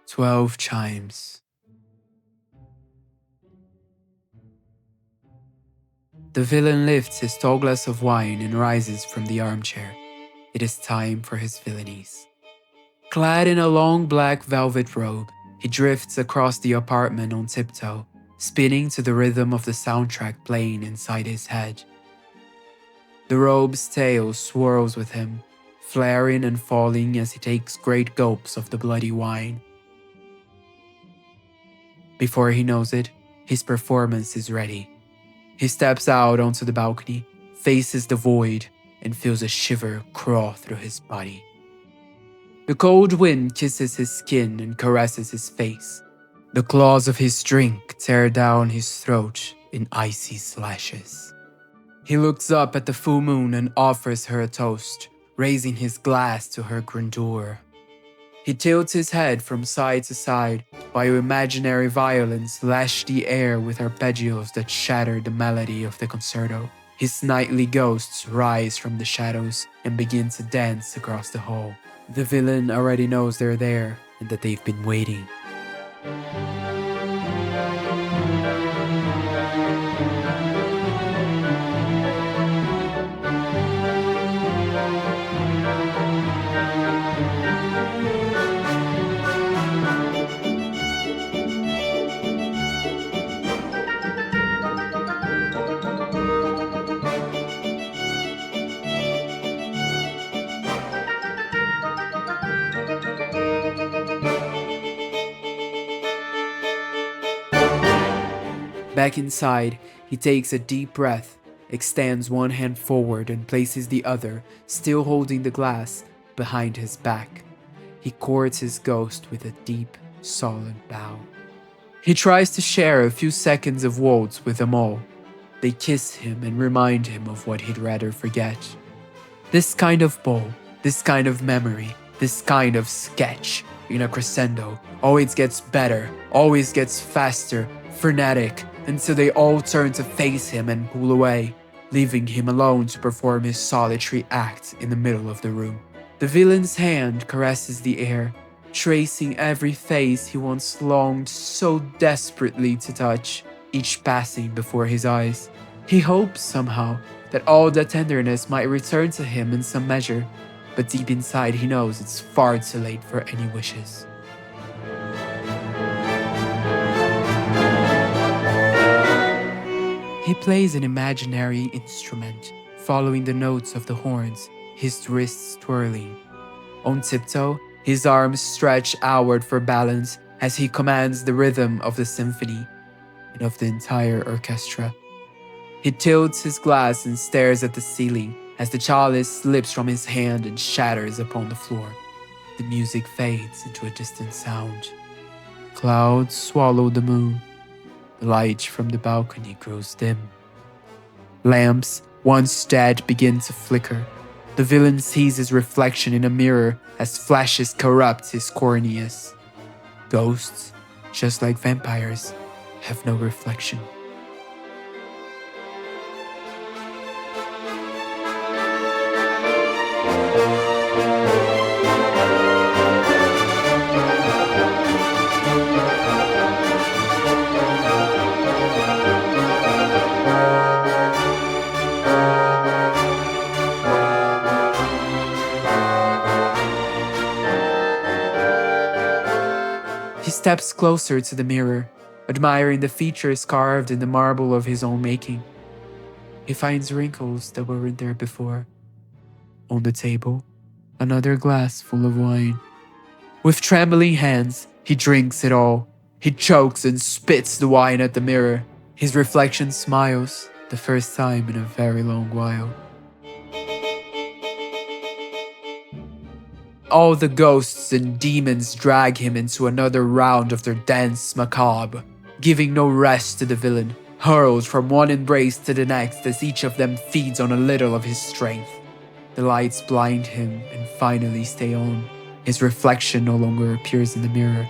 12 chimes. The villain lifts his tall glass of wine and rises from the armchair. It is time for his villainies. Clad in a long black velvet robe, he drifts across the apartment on tiptoe, spinning to the rhythm of the soundtrack playing inside his head. The robe's tail swirls with him, flaring and falling as he takes great gulps of the bloody wine. Before he knows it, his performance is ready. He steps out onto the balcony, faces the void, and feels a shiver crawl through his body. The cold wind kisses his skin and caresses his face. The claws of his drink tear down his throat in icy slashes. He looks up at the full moon and offers her a toast, raising his glass to her grandeur. He tilts his head from side to side while imaginary violins lash the air with arpeggios that shatter the melody of the concerto. His nightly ghosts rise from the shadows and begin to dance across the hall. The villain already knows they're there and that they've been waiting. Back inside, he takes a deep breath, extends one hand forward and places the other, still holding the glass, behind his back. He courts his ghost with a deep, solemn bow. He tries to share a few seconds of waltz with them all. They kiss him and remind him of what he'd rather forget. This kind of ball, this kind of memory, this kind of sketch, in a crescendo, always gets better, always gets faster, frenetic, until they all turn to face him and pull away, leaving him alone to perform his solitary act in the middle of the room. The villain's hand caresses the air, tracing every face he once longed so desperately to touch, each passing before his eyes. He hopes somehow that all that tenderness might return to him in some measure, but deep inside he knows it's far too late for any wishes. He plays an imaginary instrument, following the notes of the horns, his wrists twirling. On tiptoe, his arms stretch outward for balance as he commands the rhythm of the symphony and of the entire orchestra. He tilts his glass and stares at the ceiling as the chalice slips from his hand and shatters upon the floor. The music fades into a distant sound. Clouds swallow the moon. The light from the balcony grows dim. Lamps, once dead, begin to flicker. The villain sees his reflection in a mirror as flashes corrupt his corneas. Ghosts, just like vampires, have no reflection. He steps closer to the mirror, admiring the features carved in the marble of his own making. He finds wrinkles that weren't there before. On the table, another glass full of wine. With trembling hands, he drinks it all. He chokes and spits the wine at the mirror. His reflection smiles, the first time in a very long while. All the ghosts and demons drag him into another round of their Danse Macabre, giving no rest to the villain, hurled from one embrace to the next as each of them feeds on a little of his strength. The lights blind him and finally stay on. His reflection no longer appears in the mirror,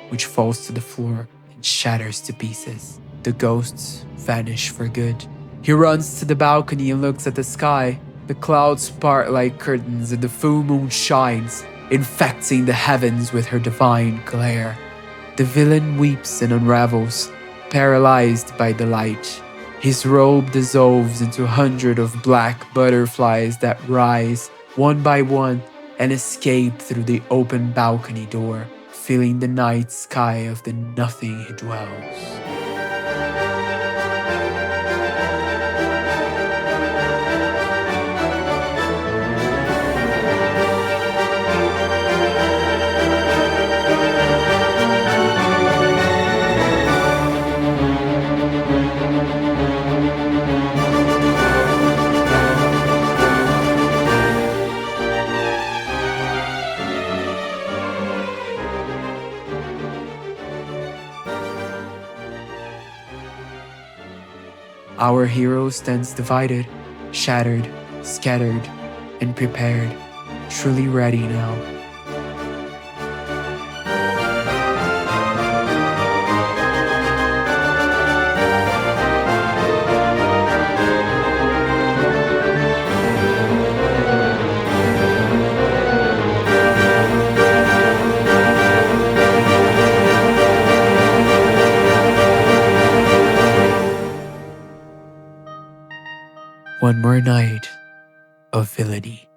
which falls to the floor and shatters to pieces. The ghosts vanish for good. He runs to the balcony and looks at the sky. The clouds part like curtains and the full moon shines, infecting the heavens with her divine glare. The villain weeps and unravels, paralyzed by the light. His robe dissolves into 100 of black butterflies that rise, one by one, and escape through the open balcony door, filling the night sky of the nothing he dwells. Our hero stands divided, shattered, scattered, and prepared, truly ready now. One more night of villainy.